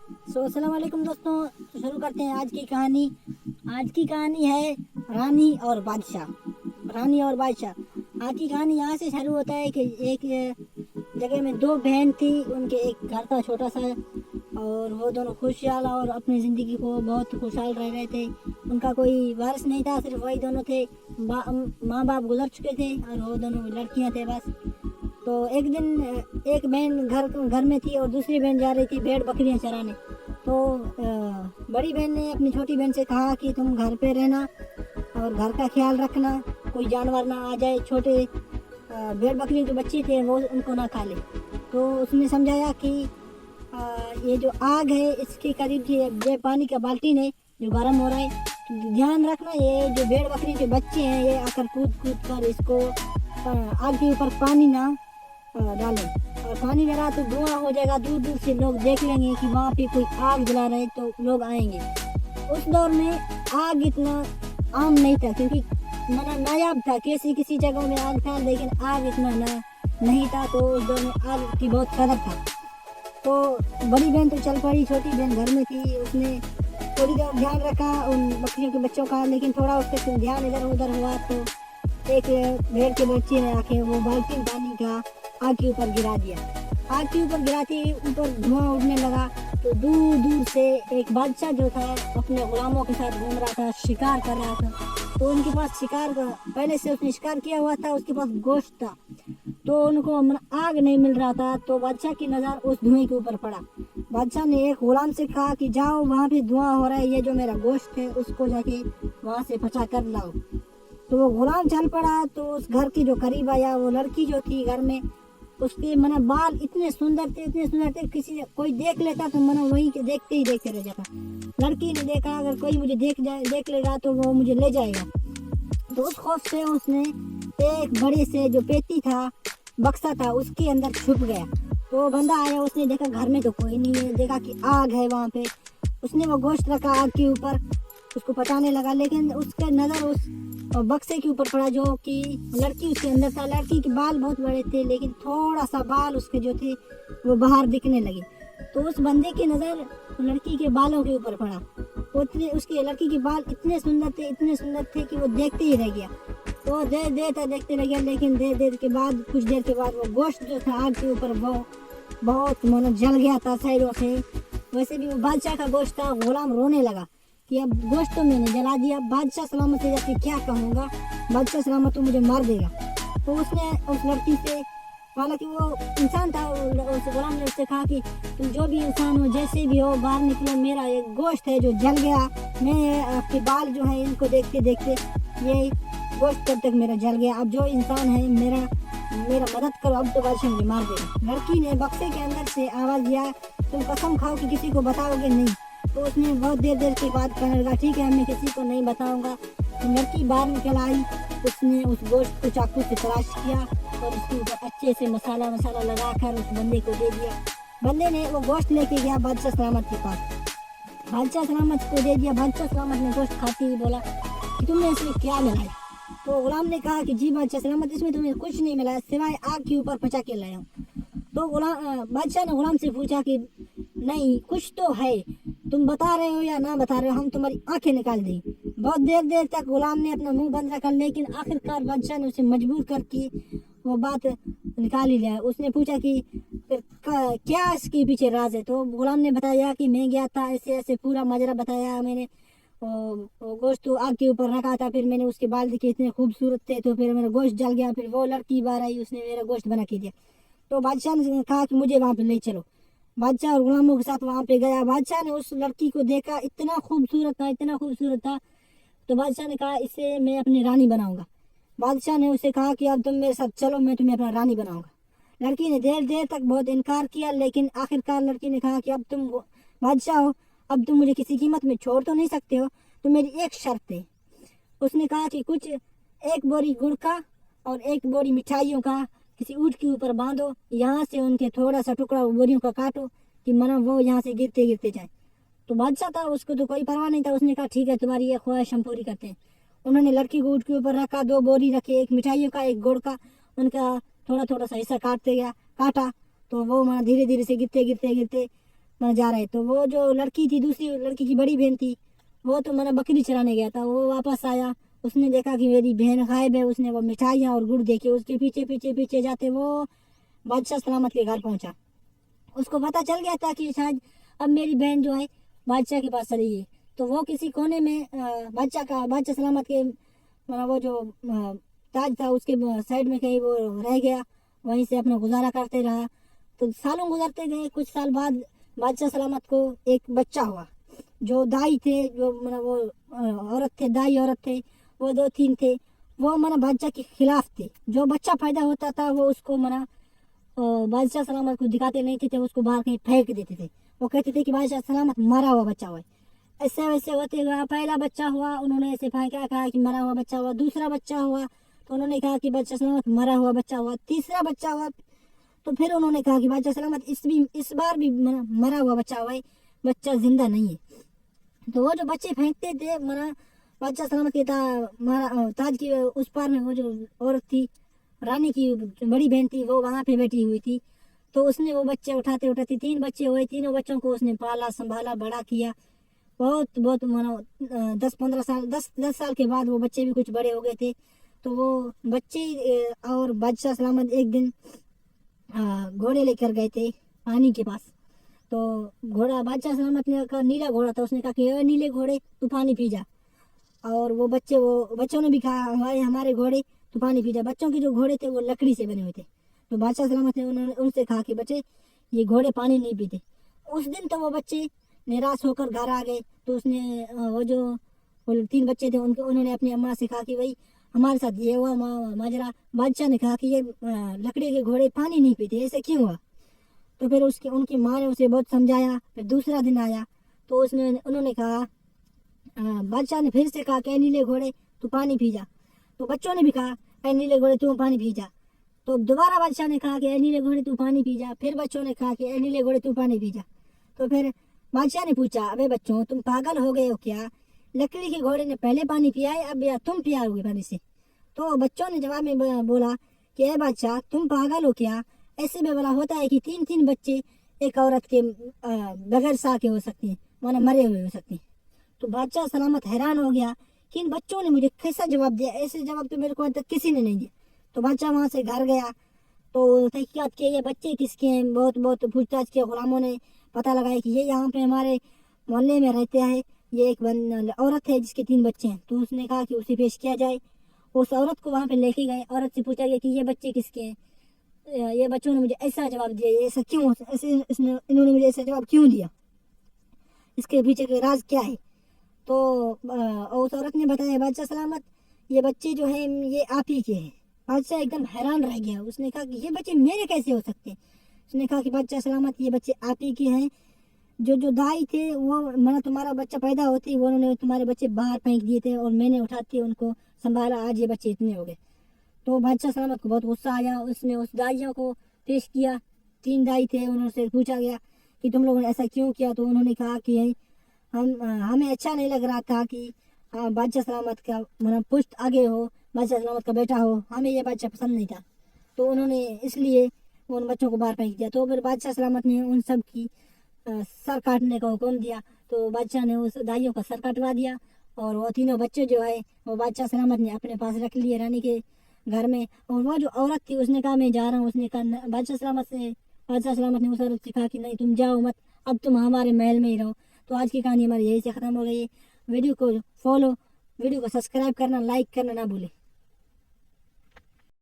अस्सलाम वालेकुम दोस्तों, तो शुरू करते हैं आज की कहानी। आज की कहानी है रानी और बादशाह। रानी और बादशाह। आज की कहानी यहाँ से शुरू होता है कि एक जगह में दो बहन थी। उनके एक घर था छोटा सा, और वो दोनों खुशहाल और अपनी ज़िंदगी को बहुत खुशहाल रह रहे थे। उनका कोई वारिस नहीं था, सिर्फ वही दोनों थे। माँ बाप गुजर चुके थे और वो दोनों लड़कियाँ थे बस। तो एक दिन एक बहन घर में थी और दूसरी बहन जा रही थी भेड़ बकरियां चराने। तो बड़ी बहन ने अपनी छोटी बहन से कहा कि तुम घर पे रहना और घर का ख्याल रखना, कोई जानवर ना आ जाए, छोटे भेड़ बकरियों के बच्चे थे वो उनको ना खा ले। तो उसने समझाया कि ये जो आग है इसके करीब ये पानी का बाल्टी है जो गर्म हो रहा है, तो ध्यान रखना ये जो भेड़ बकरी के बच्चे हैं ये आकर कूद कूद कर इसको आग के ऊपर पानी ना डालें। और पानी डाला तो धुआं हो जाएगा, दूर दूर से लोग देख लेंगे कि वहाँ पे कोई आग जला रहे, तो लोग आएंगे। उस दौर में आग इतना आम नहीं था, क्योंकि नायाब था, किसी जगहों में आग था लेकिन आग इतना नहीं था। तो उस दौर में आग की बहुत कदर था। तो बड़ी बहन तो चल पड़ी, छोटी बहन घर में थी। उसने थोड़ी देर ध्यान रखा उन बकरियों के बच्चों का, लेकिन थोड़ा उसका ध्यान इधर उधर हुआ तो एक भेड़ के बच्चे ने आके वो बाल्टी पानी का आग के ऊपर गिरा दिया। आग के ऊपर गिराते ही ऊपर धुआं उड़ने लगा। तो दूर दूर से एक बादशाह जो था अपने गुलामों के साथ घूम रहा था, शिकार कर रहा था। तो उनके पास शिकार का पहले से उसने शिकार किया हुआ था, उसके पास गोश्त था। तो उनको आग नहीं मिल रहा था। तो बादशाह की नज़र उस धुएं के ऊपर पड़ा। बादशाह ने एक गुलाम से कहा कि जाओ वहाँ पे धुआं हो रहा है, ये जो मेरा गोश्त है उसको जाके वहाँ से पचा कर लाओ। तो वो गुलाम चल पड़ा। तो उस घर के जो करीब आया, वो लड़की जो थी घर में, उसके बाल इतने सुंदर थे, कोई देख लेता तो वहीं के देखते रह जाता। लड़की ने देखा अगर कोई मुझे देख लेगा तो वो मुझे ले जाएगा। तो उस खौफ से उसने एक बड़े से जो पेटी था, बक्सा था, उसके अंदर छुप गया। तो बंदा आया, उसने देखा घर में तो कोई नहीं है, देखा कि आग है वहाँ पे। उसने वो गोश्त रखा आग के ऊपर, उसको पचाने लगा, लेकिन उसका नज़र उस बक्से के ऊपर पड़ा जो कि लड़की उसके अंदर था। लड़की के बाल बहुत बड़े थे, लेकिन थोड़ा सा बाल उसके जो थे वो बाहर दिखने लगे। तो उस बंदे की नज़र लड़की के बालों के ऊपर पड़ा। उसके लड़की के बाल इतने सुंदर थे कि वो देखते ही रह गया। तो देखते रह गया, लेकिन कुछ देर के बाद वो गोश्त जो था आग के ऊपर वो बहुत जल गया था साइडों से। वैसे भी वो बादशाह का गोश्त था। गुलाम रोने लगा कि अब गोश्त तो मैंने जला दिया, बादशाह सलामत से जाके क्या कहूँगा, बादशाह सलामत तो मुझे मार देगा। तो उसने उस लड़की से, हालांकि वो इंसान था, उस गुलाम ने उससे कहा कि तुम जो भी इंसान हो, जैसे भी हो, बाहर निकलो, मेरा एक गोश्त है जो जल गया। मैं आपके बाल जो है इनको देखते देखते ये गोश्त कब तक मेरा जल गया। अब जो इंसान है मेरा मदद करो, अब तो बादशाह मुझे मार देगा। लड़की ने बक्से के अंदर से आवाज़ दिया, तुम कसम खाओ कि किसी को बताओगे नहीं। तो उसने बहुत देर के बाद कहने लगा, ठीक है मैं किसी को नहीं बताऊंगा। तो लड़की बाहर निकल आई, उसने उस गोश्त को चाकू से तराश किया और उसके ऊपर अच्छे से मसाला लगाकर उस बंदे को दे दिया। बंदे ने वो गोश्त लेके गया बादशाह सलामत के पास, बादशाह सलामत को दे दिया। बादशाह सलामत ने गोश्त खाते ही बोला कि तुमने इसमें क्या मिलाया? तो गुलाम ने कहा कि जी बादशाह सलामत, इसमें तुम्हें कुछ नहीं मिलाया सिवाय आग के ऊपर पचा के लाया हूँ। तो बादशाह ने गुलाम से पूछा कि नहीं कुछ तो है, तुम बता रहे हो या ना बता रहे हो, हम तुम्हारी आंखें निकाल दें। बहुत देर तक गुलाम ने अपना मुंह बंद रखा, लेकिन आखिरकार बादशाह ने उसे मजबूर करके वो बात निकाल ही लिया। उसने पूछा कि क्या इसके पीछे राज है? तो गुलाम ने बताया कि मैं गया था, ऐसे ऐसे पूरा माजरा बताया मैंने। वो गोश्त तो आग के ऊपर रखा था, फिर मैंने उसके बाल देखे इतने खूबसूरत थे, तो फिर मेरा गोश्त जल गया। फिर वो लड़की बाहर आई, उसने मेरा गोश्त बना के दिया। तो बादशाह ने कहा कि मुझे वहाँ पे ले चलो। बादशाह और गुलामों के साथ वहाँ पे गया। बादशाह ने उस लड़की को देखा, इतना खूबसूरत था। तो बादशाह ने कहा इसे मैं अपनी रानी बनाऊंगा। बादशाह ने उसे कहा कि अब तुम मेरे साथ चलो, मैं तुम्हें अपना रानी बनाऊंगा। लड़की ने देर तक बहुत इनकार किया, लेकिन आखिरकार लड़की ने कहा कि अब तुम बादशाह हो, अब तुम मुझे किसी कीमत में छोड़ तो नहीं सकते हो, तो मेरी एक शर्त है। उसने कहा कि एक बोरी गुड़ का और एक बोरी मिठाइयों का किसी ऊँट के ऊपर बांधो, यहाँ से उनके थोड़ा सा टुकड़ा बोरियों का काटो कि वो यहाँ से गिरते जाए। तो बादशाह था, उसको तो कोई परवाह नहीं था। उसने कहा ठीक है, तुम्हारी ये ख्वाहिश हम पूरी करते हैं। उन्होंने लड़की को ऊँट के ऊपर रखा, 2 बोरी रखे, एक मिठाइयों का एक गुड़ का, उनका थोड़ा सा हिस्सा काटा। तो वो धीरे से गिरते जा रहे। तो वो जो लड़की थी, दूसरी लड़की की बड़ी बहन थी, वो तो बकरी चराने गया था। वो वापस आया, उसने देखा कि मेरी बहन गायब है। उसने वो मिठाइयाँ और गुड़ देके उसके पीछे पीछे पीछे जाते वो बादशाह सलामत के घर पहुंचा। उसको पता चल गया था कि शायद अब मेरी बहन जो है बादशाह के पास चली गई। तो वो किसी कोने में बादशाह सलामत के वो जो ताज था उसके साइड में कहीं वो रह गया, वहीं से अपना गुजारा करते रहा। तो सालों गुजरते गए। कुछ साल बाद बादशाह सलामत को एक बच्चा हुआ। जो दाई थे, जो वो औरत थे, दाई औरत थे, वो 2-3 थे। वो बादशाह के खिलाफ थे। जो बच्चा पैदा होता था वो उसको बादशाह सलामत को दिखाते नहीं थे, उसको बाहर कहीं फेंक देते थे। वो कहते थे कि बादशाह सलामत मरा हुआ बच्चा हुआ है। ऐसे वैसे होते हुआ पहला बच्चा हुआ, उन्होंने ऐसे फेंका, कहा कि मरा हुआ बच्चा हुआ। दूसरा बच्चा हुआ तो उन्होंने कहा कि बादशाह सलामत मरा हुआ बच्चा हुआ। तीसरा बच्चा हुआ तो फिर उन्होंने कहा कि बादशाह सलामत इस बार भी मरा हुआ बच्चा हुआ है, बच्चा जिंदा नहीं है। तो वो जो बच्चे फेंकते थे बादशाह सलामत के ताज की उस पार में वो जो औरत थी, रानी की बड़ी बहन थी, वो वहाँ पे बैठी हुई थी। तो उसने वो बच्चे उठाते उठाते 3 बच्चे हुए। तीनों बच्चों को उसने पाला, संभाला, बड़ा किया। बहुत बहुत 10-15 साल 10 साल के बाद वो बच्चे भी कुछ बड़े हो गए थे। तो वो बच्चे और बादशाह सलामत एक दिन घोड़े लेकर गए थे पानी के पास। तो घोड़ा बादशाह सलामत ने का नीला घोड़ा था। उसने कहा कि नीले घोड़े तू पानी पी जा। और वो बच्चों ने भी कहा हमारे घोड़े तू पानी पी जा। बच्चों के जो घोड़े थे वो लकड़ी से बने हुए थे। तो बादशाह सलामत ने उनसे कहा कि बच्चे ये घोड़े पानी नहीं पीते। उस दिन तो वो बच्चे निराश होकर घर आ गए। तो उसने वो 3 बच्चे थे उन्होंने अपनी अम्मा से कहा कि भाई हमारे साथ ये हुआ माजरा। बादशाह ने कहा कि ये लकड़ी के घोड़े पानी नहीं पीते, ऐसे क्यों हुआ। तो फिर उनकी माँ ने उसे बहुत समझाया। फिर दूसरा दिन आया तो उन्होंने कहा, बादशाह ने फिर से कहा कि नीले घोड़े तू पानी पी जा। तो बच्चों ने भी कहा नीले घोड़े तू पानी पी जा। तो दोबारा बादशाह ने कहा कि नीले घोड़े तू पानी पी जा। फिर बच्चों ने कहा कि नीले घोड़े तू पानी पी जा। तो फिर बादशाह ने पूछा, अबे बच्चों तुम पागल हो गए हो क्या? लकड़ी के घोड़े ने पहले पानी पिया है, अब या तुम पियाओगे पानी से? तो बच्चों ने जवाब में बोला कि बादशाह तुम पागल हो क्या? ऐसे में बोला होता है कि 3-3 बच्चे एक औरत के बगैर साह के हो सकते हैं, मरे हुए हो सकते हैं। तो बादशाह सलामत हैरान हो गया कि इन बच्चों ने मुझे कैसा जवाब दिया, ऐसे जवाब तो मेरे को अब तक किसी ने नहीं दिया। तो बादशाह वहाँ से घर गया तो तहकीकात किए ये बच्चे किसके हैं। बहुत बहुत पूछताछ किया। गुलामों ने पता लगाया कि ये यहाँ पे हमारे मोहल्ले में रहते हैं, ये एक औरत है जिसके 3 बच्चे हैं। तो उसने कहा कि उसे पेश किया जाए। उस औरत को वहाँ पे लेके गए। औरत से पूछा गया कि ये बच्चे किसके हैं। ये बच्चों ने मुझे ऐसा जवाब दिया, ये ऐसा क्यों, इन्होंने मुझे ऐसा जवाब क्यों दिया, इसके पीछे का राज क्या है। तो उस औरत ने बताया, बादशाह सलामत ये बच्चे जो हैं ये आप ही के हैं। बादशाह एकदम हैरान रह गया। उसने कहा कि ये बच्चे मेरे कैसे हो सकते हैं। उसने कहा कि बादशाह सलामत ये बच्चे आप ही के हैं। जो दाई थे वो तुम्हारा बच्चा पैदा होते वो उन्होंने तुम्हारे बच्चे बाहर फेंक दिए थे और मैंने उठा के उनको संभाला, आज ये बच्चे इतने हो गए। तो बादशाह सलामत को बहुत गुस्सा आया। उसने उस दाइयों को पेश किया। 3 दाई थे, उनसे पूछा गया कि तुम लोगों ने ऐसा क्यों किया। तो उन्होंने कहा कि हमें अच्छा नहीं लग रहा था कि बादशाह सलामत का पुष्ट आगे हो, बादशाह सलामत का बेटा हो, हमें ये बादशाह पसंद नहीं था। तो उन्होंने इसलिए उन बच्चों को बाहर फेंक दिया। तो फिर बादशाह सलामत ने उन सब की सर काटने का हुक्म दिया। तो बादशाह ने उस दाइयों का सर कटवा दिया और वो 3 बच्चे जो है वो बादशाह सलामत ने अपने पास रख लिए रानी के घर में। और वो जो औरत थी उसने कहा मैं जा रहा हूँ। उसने कहा बादशाह सलामत ने उस औरत से कहा कि नहीं तुम जाओ मत, अब तुम हमारे महल में ही रहो। तो आज की कहानी हमारी यही से ख़त्म हो गई है। वीडियो को सब्सक्राइब करना, लाइक करना ना भूलें।